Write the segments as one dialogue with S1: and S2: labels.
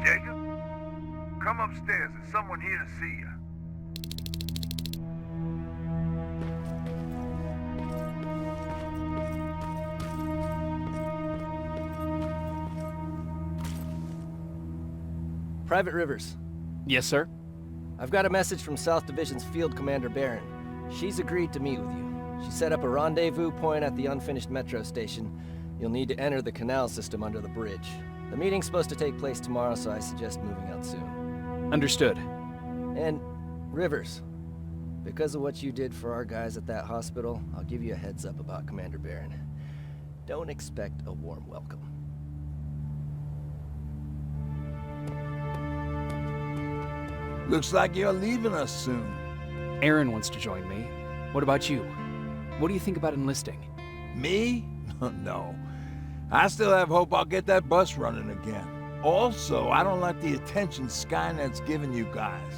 S1: Jacob, come upstairs. There's someone here to see you.
S2: Private Rivers.
S3: Yes, sir?
S2: I've got a message from South Division's Field Commander Barron. She's agreed to meet with you. She set up a rendezvous point at the unfinished metro station. You'll need to enter the canal system under the bridge. The meeting's supposed to take place tomorrow, so I suggest moving out soon.
S3: Understood.
S2: And, Rivers, because of what you did for our guys at that hospital, I'll give you a heads up about Commander Barron. Don't expect a warm welcome.
S1: Looks like you're leaving us soon.
S3: Aaron wants to join me. What about you? What do you think about enlisting?
S1: Me? No. I still have hope I'll get that bus running again. Also, I don't like the attention Skynet's giving you guys.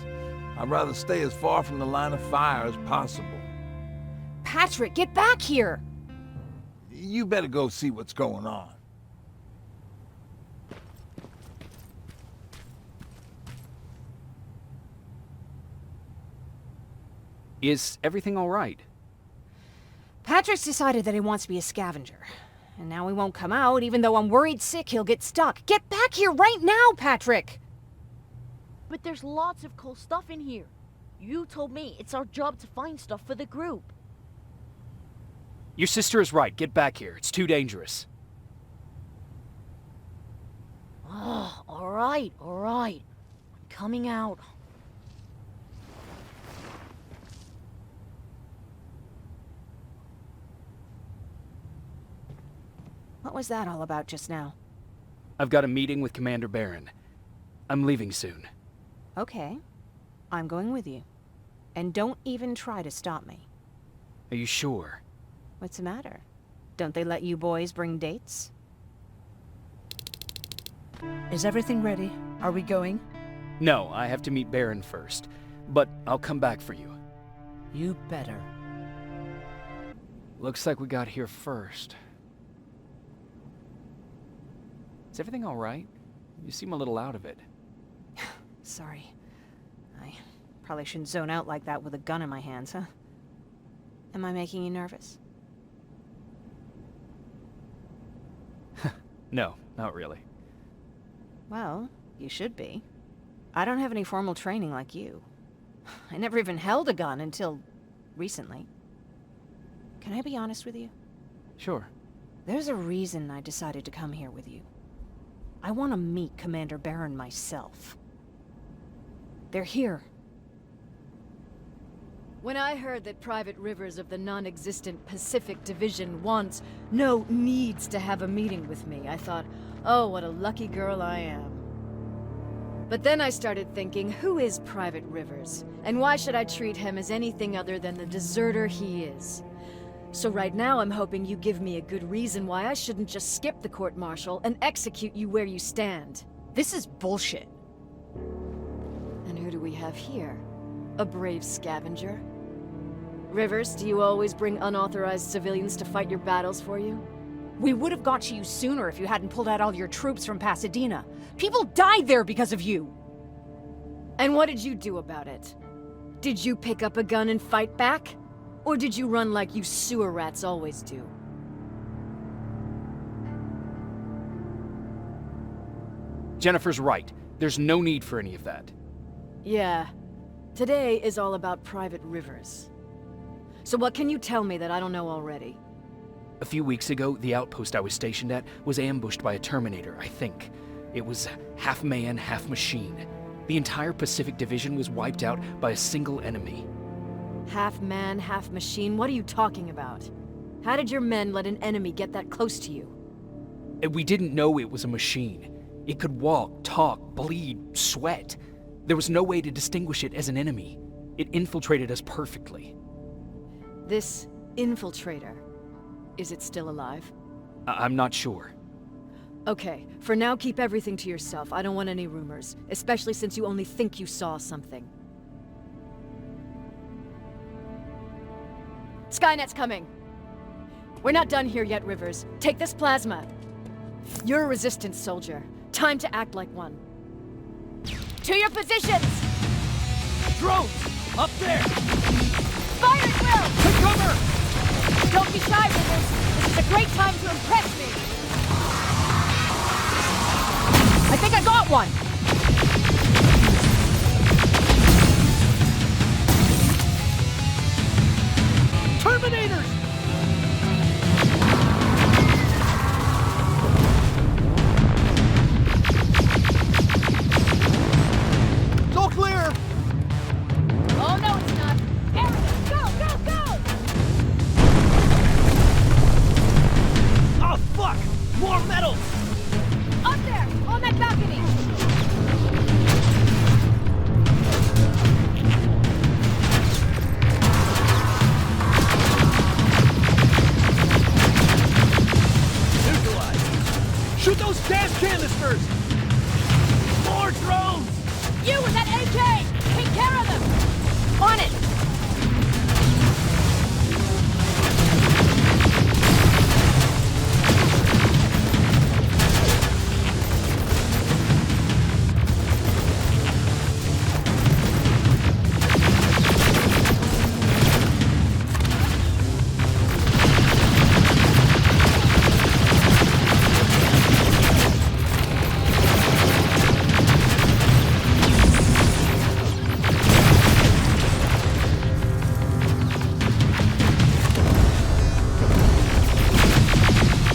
S1: I'd rather stay as far from the line of fire as possible.
S4: Patrick, get back here!
S1: You better go see what's going on.
S3: Is everything all right?
S4: Patrick's decided that he wants to be a scavenger. And now he won't come out, even though I'm worried sick he'll get stuck. Get back here right now, Patrick!
S5: But there's lots of cool stuff in here. You told me it's our job to find stuff for the group.
S3: Your sister is right. Get back here. It's too dangerous.
S5: Oh, alright. I'm coming out.
S4: What was that all about just now?
S3: I've got a meeting with Commander Barron. I'm leaving soon.
S4: Okay. I'm going with you. And don't even try to stop me.
S3: Are you sure?
S4: What's the matter? Don't they let you boys bring dates?
S6: Is everything ready? Are we going?
S3: No, I have to meet Barron first. But I'll come back for you.
S6: You better.
S3: Looks like we got here first. Is everything all right? You seem a little out of it.
S4: Sorry. I probably shouldn't zone out like that with a gun in my hands, huh? Am I making you nervous?
S3: No, not really.
S4: Well, you should be. I don't have any formal training like you. I never even held a gun until recently. Can I be honest with you?
S3: Sure.
S4: There's a reason I decided to come here with you. I want to meet Commander Barron myself. They're here.
S7: When I heard that Private Rivers of the non-existent Pacific Division needs to have a meeting with me, I thought, oh, what a lucky girl I am. But then I started thinking, who is Private Rivers? And why should I treat him as anything other than the deserter he is? So right now I'm hoping you give me a good reason why I shouldn't just skip the court-martial and execute you where you stand.
S4: This is bullshit.
S7: And who do we have here? A brave scavenger? Rivers, do you always bring unauthorized civilians to fight your battles for you?
S4: We would have got to you sooner if you hadn't pulled out all your troops from Pasadena. People died there because of you!
S7: And what did you do about it? Did you pick up a gun and fight back? Or did you run like you sewer rats always do?
S3: Jennifer's right. There's no need for any of that.
S7: Yeah. Today is all about Private Rivers. So what can you tell me that I don't know already?
S3: A few weeks ago, the outpost I was stationed at was ambushed by a Terminator, I think. It was half man, half machine. The entire Pacific Division was wiped out by a single enemy.
S7: Half man, half machine? What are you talking about? How did your men let an enemy get that close to you?
S3: And we didn't know it was a machine. It could walk, talk, bleed, sweat. There was no way to distinguish it as an enemy. It infiltrated us perfectly.
S7: This infiltrator, is it still alive?
S3: I'm not sure.
S7: Okay, for now keep everything to yourself. I don't want any rumors, especially since you only think you saw something. Skynet's coming! We're not done here yet, Rivers. Take this plasma. You're a resistance soldier. Time to act like one. To your positions!
S3: Drones! Up there!
S7: Fire at will!
S3: Take cover!
S7: Don't be shy, Rivers. This is a great time to impress me. I think I got one!
S3: Terminators!
S2: It's all clear!
S7: Oh, no, it's not. Aaron, go, go, go!
S3: Oh, fuck! More metals!
S7: Up there, on that balcony!
S3: Neutralized! Shoot those gas canisters! More drones!
S7: You with that AK! Take care of them! On it!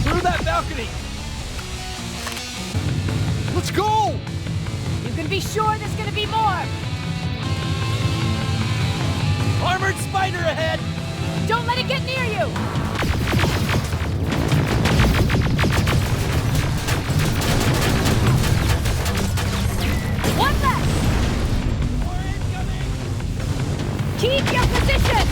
S3: Through that balcony! Let's go!
S7: You can be sure there's gonna be more!
S3: Armored spider ahead!
S7: Don't let it get near you! One less!
S3: More incoming!
S7: Keep your position!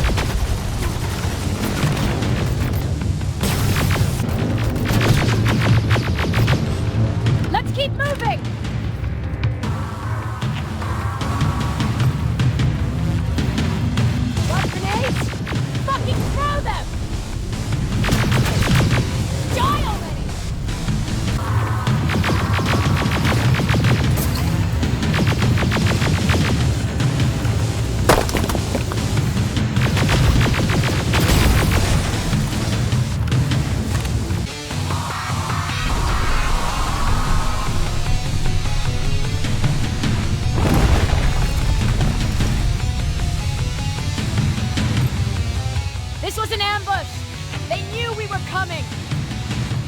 S7: Let's keep moving! Got grenades? Fucking throw them! Die already! This was an ambush! They knew we were coming!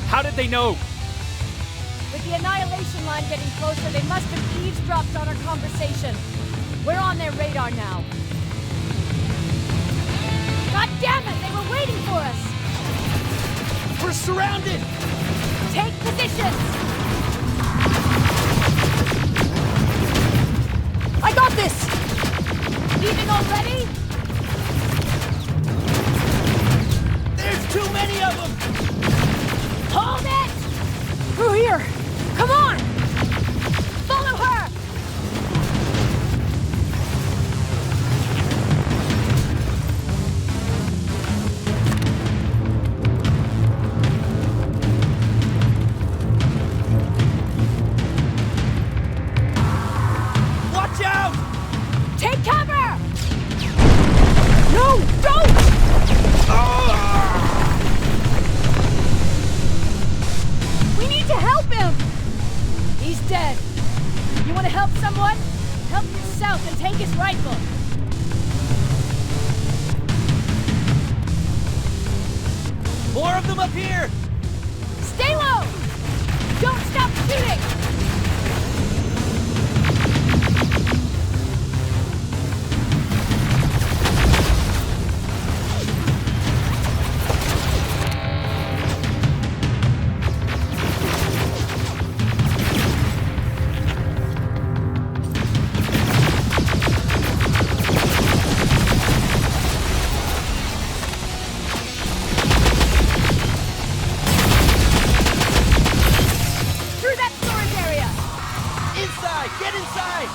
S3: How did they know?
S7: With the annihilation line getting closer, they must have eavesdropped on our conversation. We're on their radar now. God damn it! They were waiting for us!
S3: We're surrounded!
S7: Take positions! I got this! Leaving already?
S3: There's too many of them!
S7: Hold it! Through here! Come on! Follow her!
S3: Watch out!
S7: Take cover! No, don't! We need to help him! He's dead. You want to help someone? Help yourself and take his rifle.
S3: More of them up here!
S7: Stay low! Don't stop shooting! Through that storage area!
S3: Inside! Get inside!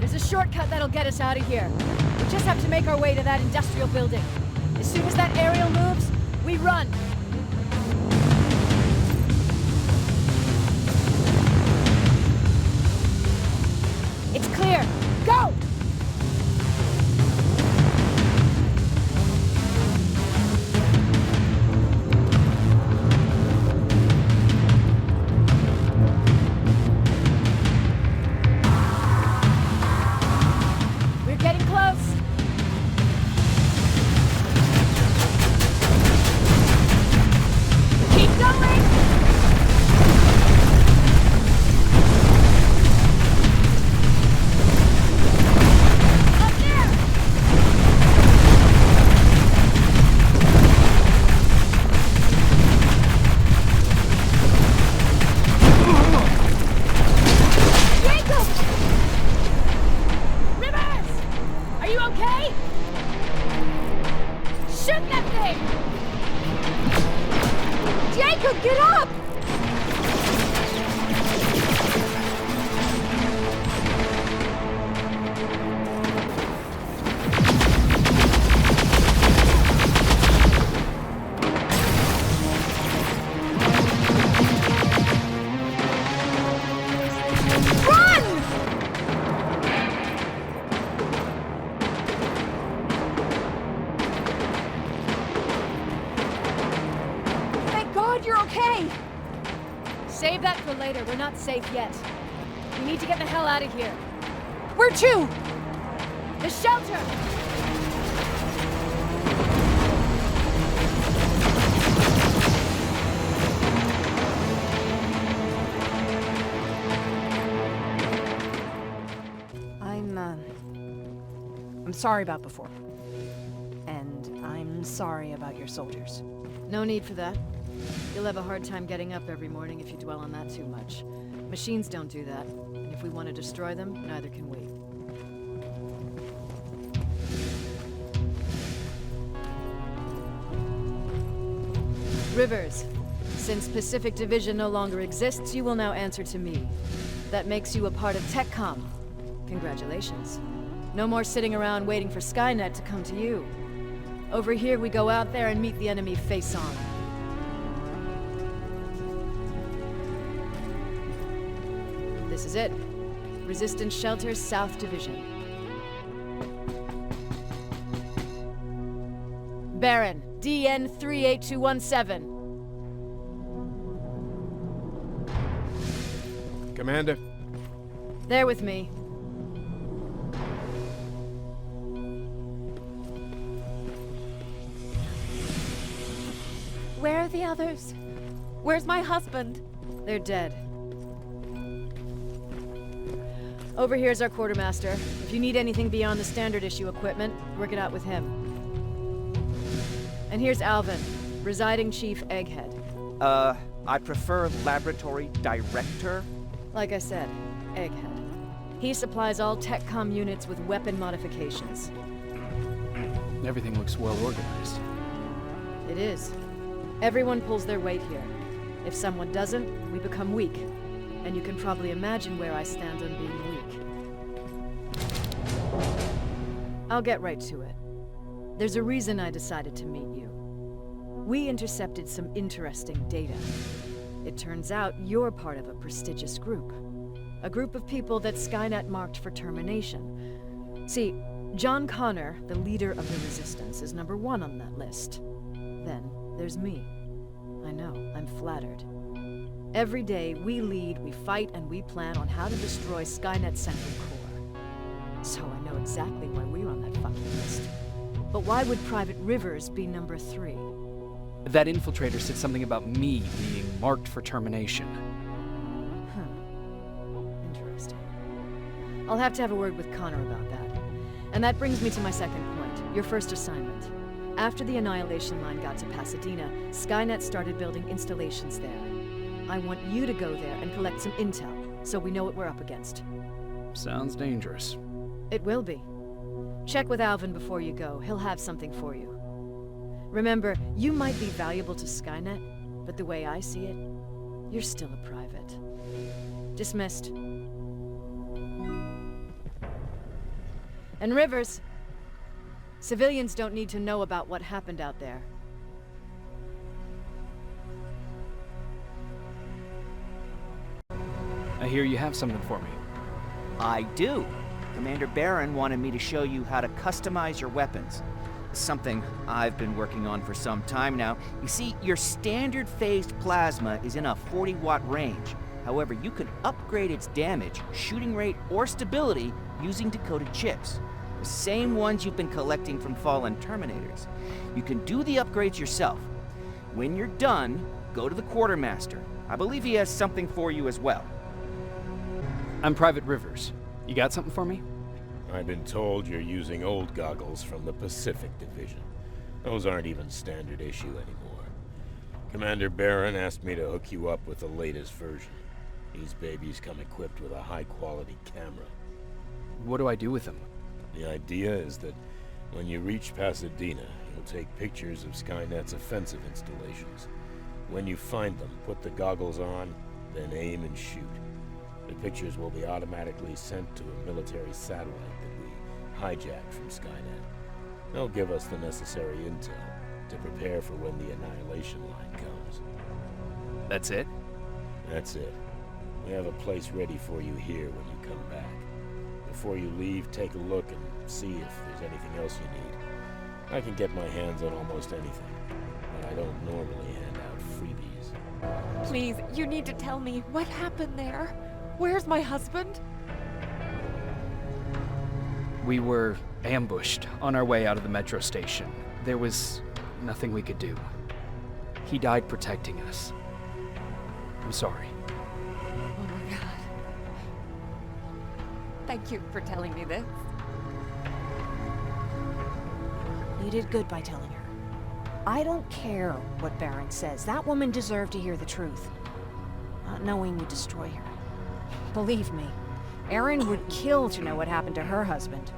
S7: There's a shortcut that'll get get us out of here. We just have to make our way to that industrial building. As soon as that aerial moves, we run. It's clear. Go! We're getting close. Keep going! Up there! Jacob! Rivers! Are you okay? Shoot that thing! Jacob, get up! Run! Thank God you're okay! Save that for later. We're not safe yet. We need to get the hell out of here. Where to? The shelter!
S4: I'm sorry about before. And I'm sorry about your soldiers.
S7: No need for that. You'll have a hard time getting up every morning if you dwell on that too much. Machines don't do that, and if we want to destroy them, neither can we. Rivers, since Pacific Division no longer exists, you will now answer to me. That makes you a part of TechCom. Congratulations. No more sitting around waiting for Skynet to come to you. Over here, we go out there and meet the enemy face on. This is it. Resistance Shelter, South Division. Baron, DN 38217.
S8: Commander.
S7: They're with me.
S5: Where are the others? Where's my husband?
S7: They're dead. Over here's our quartermaster. If you need anything beyond the standard issue equipment, work it out with him. And here's Alvin, residing chief Egghead.
S9: I prefer laboratory director.
S7: Like I said, Egghead. He supplies all TechCom units with weapon modifications.
S3: Everything looks well organized.
S7: It is. Everyone pulls their weight here. If someone doesn't, we become weak. And you can probably imagine where I stand on being weak. I'll get right to it. There's a reason I decided to meet you. We intercepted some interesting data. It turns out you're part of a prestigious group. A group of people that Skynet marked for termination. See, John Connor, the leader of the Resistance, is number 1 on that list. Then there's me. I know, I'm flattered. Every day, we lead, we fight, and we plan on how to destroy Skynet's central core. So I know exactly why we're on that fucking list. But why would Private Rivers be number 3?
S3: That infiltrator said something about me being marked for termination.
S7: Interesting. I'll have to have a word with Connor about that. And that brings me to my second point, your first assignment. After the Annihilation Line got to Pasadena, Skynet started building installations there. I want you to go there and collect some intel, so we know what we're up against.
S3: Sounds dangerous.
S7: It will be. Check with Alvin before you go. He'll have something for you. Remember, you might be valuable to Skynet, but the way I see it, you're still a private. Dismissed. And Rivers, civilians don't need to know about what happened out there.
S3: I hear you have something for me.
S9: I do. Commander Barron wanted me to show you how to customize your weapons. Something I've been working on for some time now. You see, your standard phased plasma is in a 40-watt range. However, you can upgrade its damage, shooting rate, or stability using decoded chips. The same ones you've been collecting from fallen Terminators. You can do the upgrades yourself. When you're done, go to the Quartermaster. I believe he has something for you as well.
S3: I'm Private Rivers. You got something for me?
S8: I've been told you're using old goggles from the Pacific Division. Those aren't even standard issue anymore. Commander Barron asked me to hook you up with the latest version. These babies come equipped with a high-quality camera.
S3: What do I do with them?
S8: The idea is that when you reach Pasadena, you'll take pictures of Skynet's offensive installations. When you find them, put the goggles on, then aim and shoot. The pictures will be automatically sent to a military satellite that we hijacked from Skynet. They'll give us the necessary intel to prepare for when the annihilation line comes.
S3: That's it?
S8: That's it. We have a place ready for you here when you come back. Before you leave, take a look and see if there's anything else you need. I can get my hands on almost anything, but I don't normally hand out freebies.
S10: Please, you need to tell me what happened there. Where's my husband?
S3: We were ambushed on our way out of the metro station. There was nothing we could do. He died protecting us. I'm sorry.
S10: Oh my God. Thank you for telling me this.
S4: You did good by telling her. I don't care what Barron says. That woman deserved to hear the truth. Not knowing would destroy her. Believe me, Erin would kill to know what happened to her husband.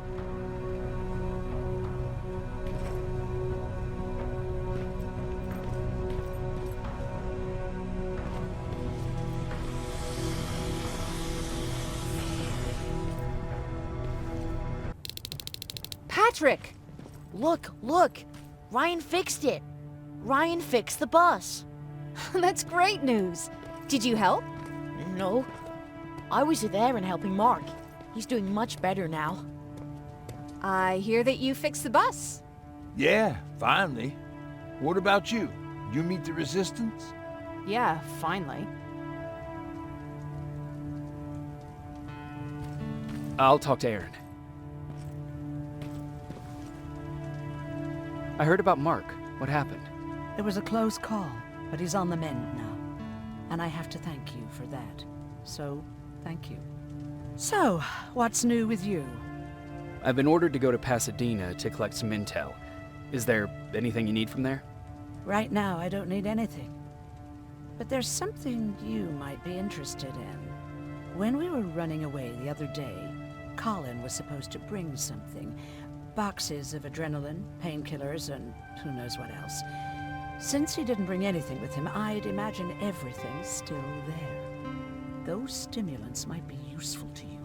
S5: Patrick! Look, look! Ryan fixed it! Ryan fixed the bus!
S4: That's great news. Did you help?
S5: No. I was there and helping Mark. He's doing much better now.
S4: I hear that you fixed the bus.
S1: Yeah, finally. What about you? You meet the resistance?
S4: Yeah, finally.
S3: I'll talk to Erin. I heard about Mark. What happened?
S6: It was a close call, but he's on the mend now. And I have to thank you for that. So, thank you. So, what's new with you?
S3: I've been ordered to go to Pasadena to collect some intel. Is there anything you need from there?
S6: Right now, I don't need anything. But there's something you might be interested in. When we were running away the other day, Colin was supposed to bring something. Boxes of adrenaline, painkillers, and who knows what else. Since he didn't bring anything with him, I'd imagine everything's still there. Those stimulants might be useful to you.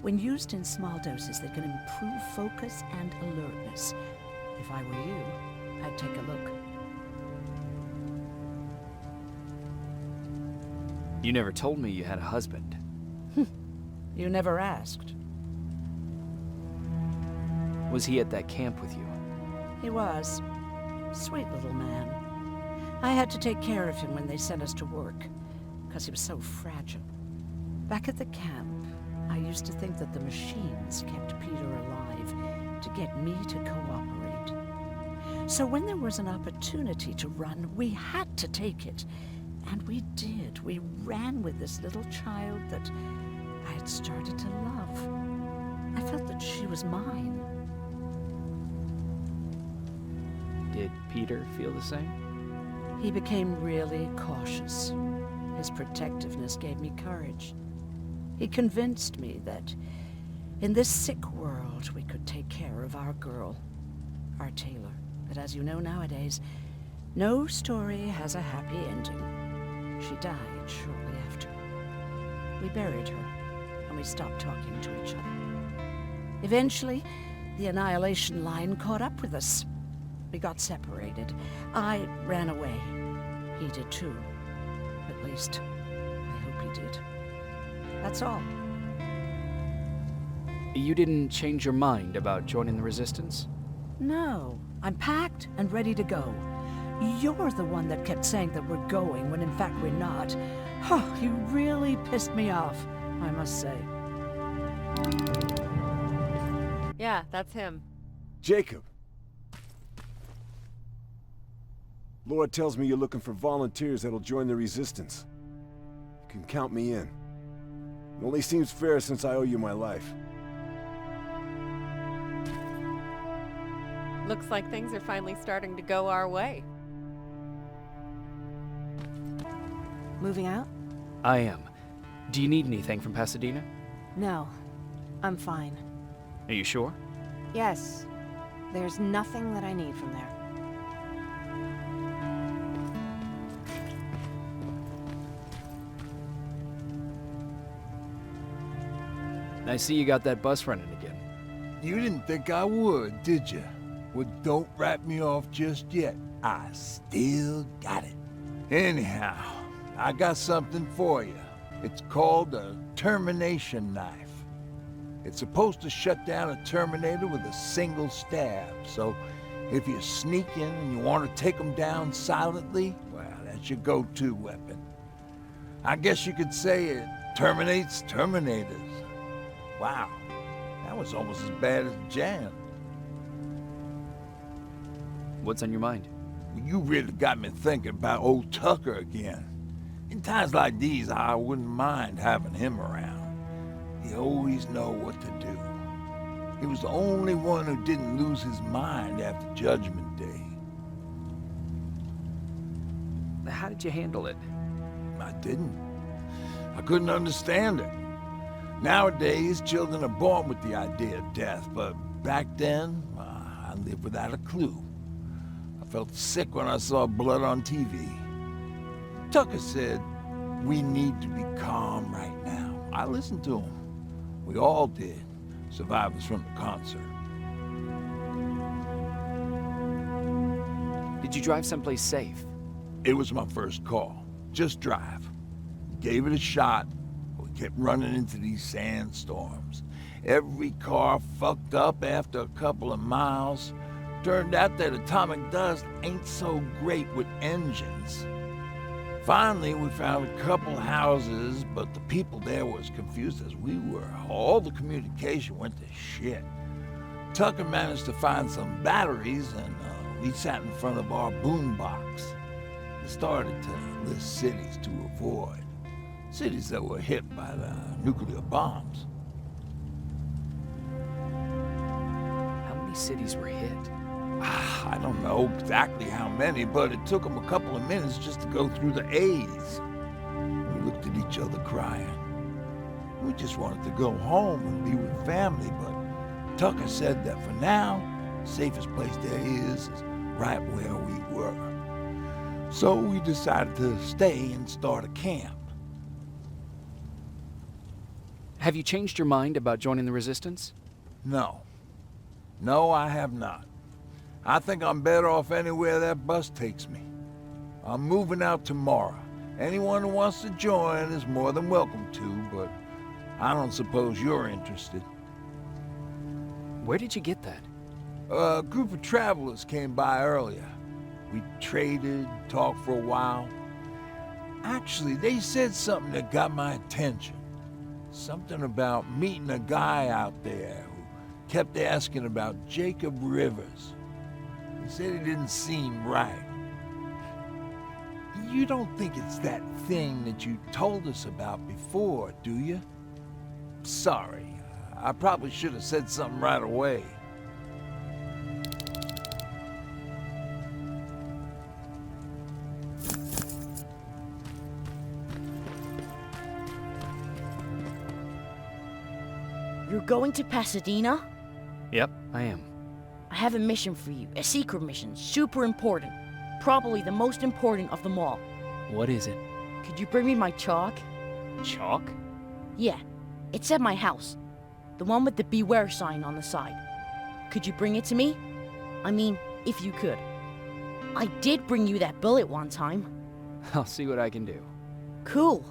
S6: When used in small doses, they can improve focus and alertness. If I were you, I'd take a look.
S3: You never told me you had a husband.
S6: You never asked.
S3: Was he at that camp with you?
S6: He was. Sweet little man. I had to take care of him when they sent us to work, because he was so fragile. Back at the camp, I used to think that the machines kept Peter alive to get me to cooperate. So when there was an opportunity to run, we had to take it. And we did. We ran with this little child that I had started to love. I felt that she was mine.
S3: Did Peter feel the same?
S6: He became really cautious. His protectiveness gave me courage. He convinced me that in this sick world we could take care of our girl, our Taylor. But as you know nowadays, no story has a happy ending. She died shortly after. We buried her, and we stopped talking to each other. Eventually, the Annihilation Line caught up with us. We got separated. I ran away. He did too. At least, I hope he did. That's all.
S3: You didn't change your mind about joining the Resistance?
S6: No, I'm packed and ready to go. You're the one that kept saying that we're going when in fact we're not. Oh, you really pissed me off, I must say.
S10: Yeah, that's him.
S11: Jacob. Lord tells me you're looking for volunteers that'll join the Resistance. You can count me in. It only seems fair since I owe you my life.
S10: Looks like things are finally starting to go our way.
S4: Moving out?
S3: I am. Do you need anything from Pasadena?
S4: No. I'm fine.
S3: Are you sure?
S4: Yes. There's nothing that I need from there.
S3: I see you got that bus running again.
S1: You didn't think I would, did you? Well, don't wrap me off just yet. I still got it. Anyhow, I got something for you. It's called a termination knife. It's supposed to shut down a Terminator with a single stab, so if you're sneaking and you want to take them down silently, well, that's your go-to weapon. I guess you could say it terminates Terminators. Wow, that was almost as bad as Jan.
S3: What's on your mind?
S1: You really got me thinking about old Tucker again. In times like these, I wouldn't mind having him around. He always know what to do. He was the only one who didn't lose his mind after Judgment Day.
S3: How did you handle it?
S1: I didn't. I couldn't understand it. Nowadays, children are born with the idea of death, but back then, I lived without a clue. I felt sick when I saw blood on TV. Tucker said, we need to be calm right now. I listened to him. We all did, survivors from the concert.
S3: Did you drive someplace safe?
S1: It was my first call. Just drive. Gave it a shot. We kept running into these sandstorms. Every car fucked up after a couple of miles. Turned out that atomic dust ain't so great with engines. Finally, we found a couple houses, but the people there were as confused as we were. All the communication went to shit. Tucker managed to find some batteries, and we sat in front of our boombox. We started to list cities to avoid. Cities that were hit by the nuclear bombs.
S3: How many cities were hit?
S1: I don't know exactly how many, but it took them a couple of minutes just to go through the A's. We looked at each other crying. We just wanted to go home and be with family, but Tucker said that for now, the safest place there is right where we were. So we decided to stay and start a camp.
S3: Have you changed your mind about joining the Resistance?
S1: No. No, I have not. I think I'm better off anywhere that bus takes me. I'm moving out tomorrow. Anyone who wants to join is more than welcome to, but I don't suppose you're interested.
S3: Where did you get that?
S1: A group of travelers came by earlier. We traded, talked for a while. Actually, they said something that got my attention. Something about meeting a guy out there who kept asking about Jacob Rivers. He said he didn't seem right. You don't think it's that thing that you told us about before, do you? Sorry, I probably should have said something right away.
S5: You're going to Pasadena?
S3: Yep, I am.
S5: I have a mission for you. A secret mission. Super important. Probably the most important of them all.
S3: What is it?
S5: Could you bring me my chalk?
S3: Chalk?
S5: Yeah. It's at my house.
S12: The one with the beware sign on the side. Could you bring it to me? I mean, if you could. I did bring you that bullet one time.
S3: I'll see what I can do.
S12: Cool.